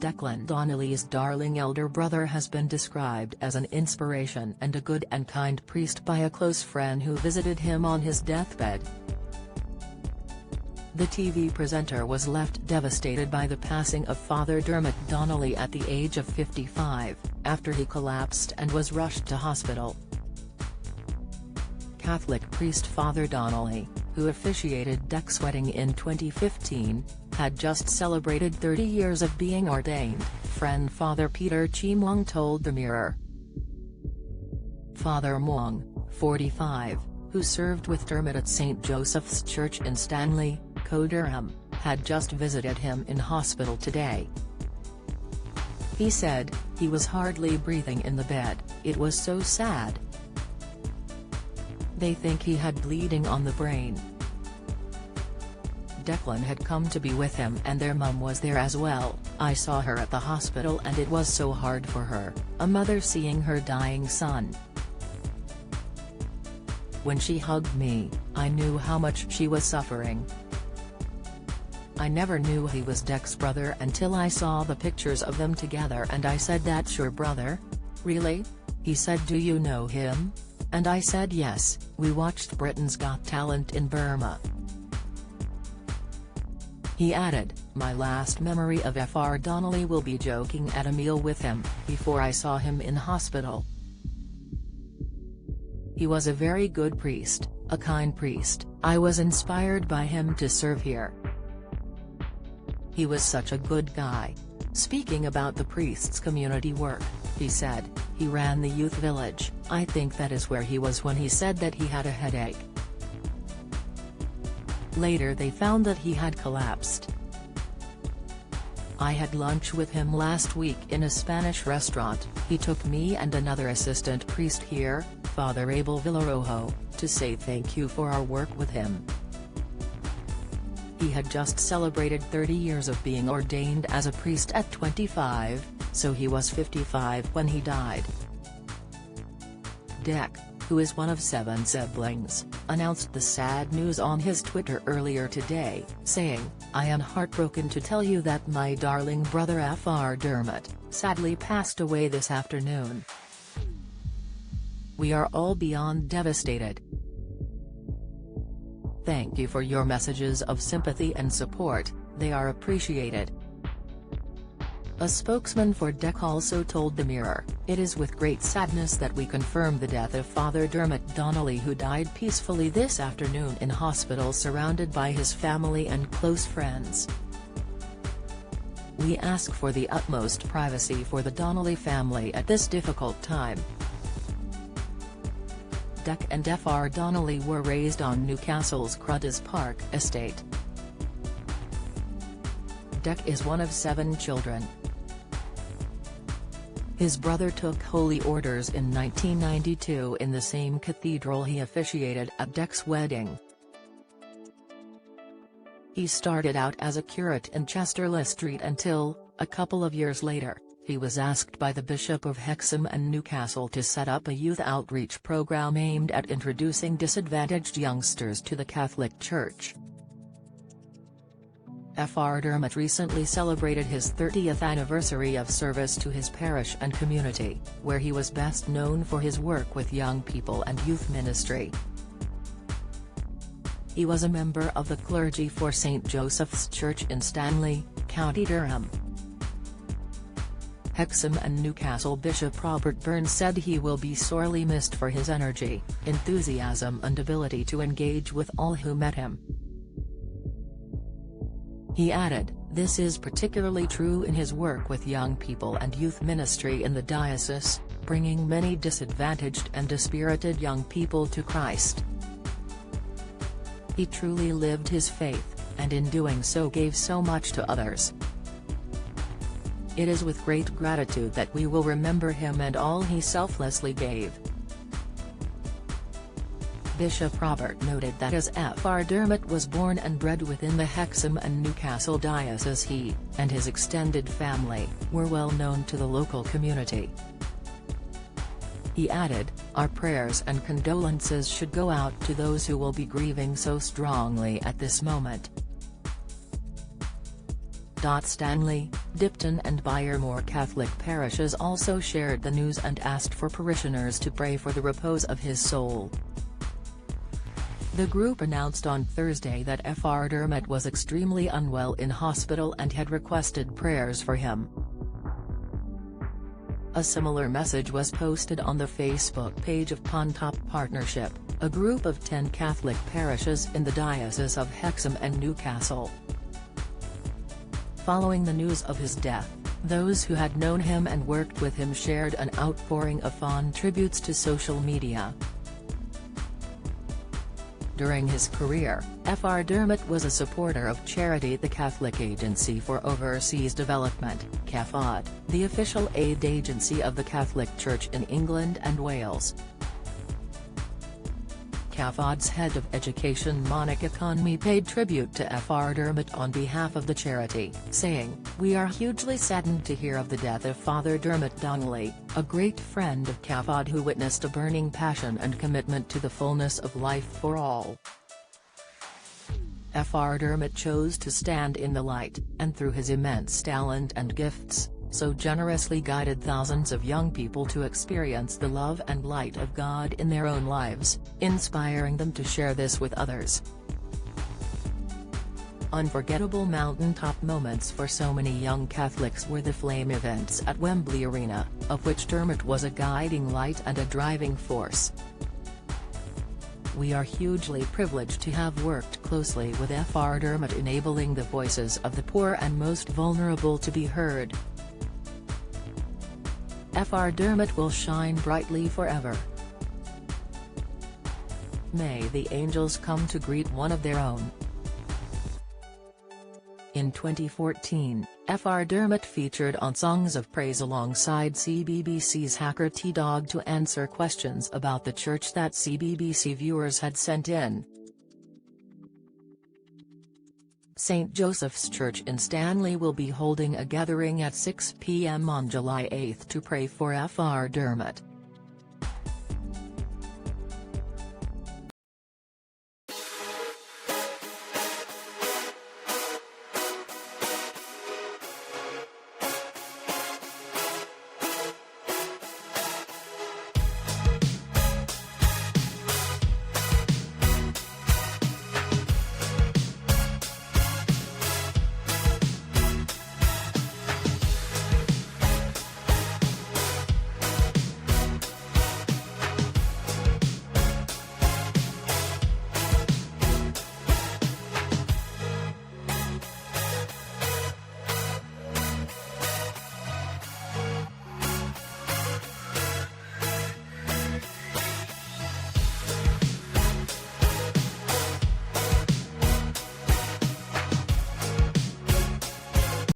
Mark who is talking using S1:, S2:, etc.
S1: Declan Donnelly's darling elder brother has been described as an inspiration and a good and kind priest by a close friend who visited him on his deathbed. The TV presenter was left devastated by the passing of Father Dermott Donnelly at the age of 55, after he collapsed and was rushed to hospital. Catholic priest Father Donnelly, who officiated Dec's wedding in 2015, had just celebrated 30 years of being ordained, friend Father Peter Chimwang told The Mirror. Father Mwang, 45, who served with Dermott at St. Joseph's Church in Stanley, Co-Durham, had just visited him in hospital today. He said, "He was hardly breathing in the bed, it was so sad. They think he had bleeding on the brain." Declan had come to be with him and their mum was there as well. "I saw her at the hospital and it was so hard for her, a mother seeing her dying son. When she hugged me, I knew how much she was suffering. I never knew he was Dec's brother until I saw the pictures of them together and I said, 'That's your brother? Really?' He said, 'Do you know him?' And I said yes. We watched Britain's Got Talent in Burma." He added, "My last memory of Fr Donnelly will be joking at a meal with him, before I saw him in hospital. He was a very good priest, a kind priest. I was inspired by him to serve here. He was such a good guy." Speaking about the priest's community work, he said, "He ran the youth village. I think that is where he was when he said that he had a headache. Later they found that he had collapsed. I had lunch with him last week in a Spanish restaurant. He took me and another assistant priest here, Father Abel Villarojo, to say thank you for our work with him. He had just celebrated 30 years of being ordained as a priest at 25, so he was 55 when he died." Dec, who is one of 7 siblings, announced the sad news on his Twitter earlier today, saying, "I am heartbroken to tell you that my darling brother Fr Dermott, sadly passed away this afternoon. We are all beyond devastated. Thank you for your messages of sympathy and support, they are appreciated." A spokesman for Dec also told The Mirror, "It is with great sadness that we confirm the death of Father Dermott Donnelly, who died peacefully this afternoon in hospital surrounded by his family and close friends. We ask for the utmost privacy for the Donnelly family at this difficult time." Dec and Fr Donnelly were raised on Newcastle's Cruddas Park estate. Dec is one of 7 children. His brother took holy orders in 1992 in the same cathedral he officiated at Dec's wedding. He started out as a curate in Chesterley Street until, a couple of years later, he was asked by the Bishop of Hexham and Newcastle to set up a youth outreach program aimed at introducing disadvantaged youngsters to the Catholic Church. Fr Dermott recently celebrated his 30th anniversary of service to his parish and community, where he was best known for his work with young people and youth ministry. He was a member of the clergy for St. Joseph's Church in Stanley, County Durham. Hexham and Newcastle Bishop Robert Burns said he will be sorely missed for his energy, enthusiasm and ability to engage with all who met him. He added, "This is particularly true in his work with young people and youth ministry in the diocese, bringing many disadvantaged and dispirited young people to Christ. He truly lived his faith, and in doing so gave so much to others. It is with great gratitude that we will remember him and all he selflessly gave." Bishop Robert noted that as Fr Dermott was born and bred within the Hexham and Newcastle diocese, he, and his extended family, were well known to the local community. He added, "Our prayers and condolences should go out to those who will be grieving so strongly at this moment." Stanley, Dipton and Byermore Catholic parishes also shared the news and asked for parishioners to pray for the repose of his soul. The group announced on Thursday that Fr Dermott was extremely unwell in hospital and had requested prayers for him. A similar message was posted on the Facebook page of Pontop Partnership, a group of 10 Catholic parishes in the Diocese of Hexham and Newcastle. Following the news of his death, those who had known him and worked with him shared an outpouring of fond tributes to social media. During his career, Fr Dermott was a supporter of charity the Catholic Agency for Overseas Development, CAFOD, the official aid agency of the Catholic Church in England and Wales. CAFOD's head of education Monica Conmee paid tribute to Fr Dermott on behalf of the charity, saying, "We are hugely saddened to hear of the death of Father Dermott Donnelly, a great friend of CAFOD who witnessed a burning passion and commitment to the fullness of life for all." Fr Dermott chose to stand in the light, and through his immense talent and gifts, so generously guided thousands of young people to experience the love and light of God in their own lives, inspiring them to share this with others. Unforgettable mountaintop moments for so many young Catholics were the Flame events at Wembley Arena, of which Dermott was a guiding light and a driving force. "We are hugely privileged to have worked closely with Fr Dermott, enabling the voices of the poor and most vulnerable to be heard. Fr Dermott will shine brightly forever. May the angels come to greet one of their own." In 2014, Fr Dermott featured on Songs of Praise alongside CBBC's hacker T-Dog to answer questions about the church that CBBC viewers had sent in. St. Joseph's Church in Stanley will be holding a gathering at 6 p.m. on July 8 to pray for Fr Dermott.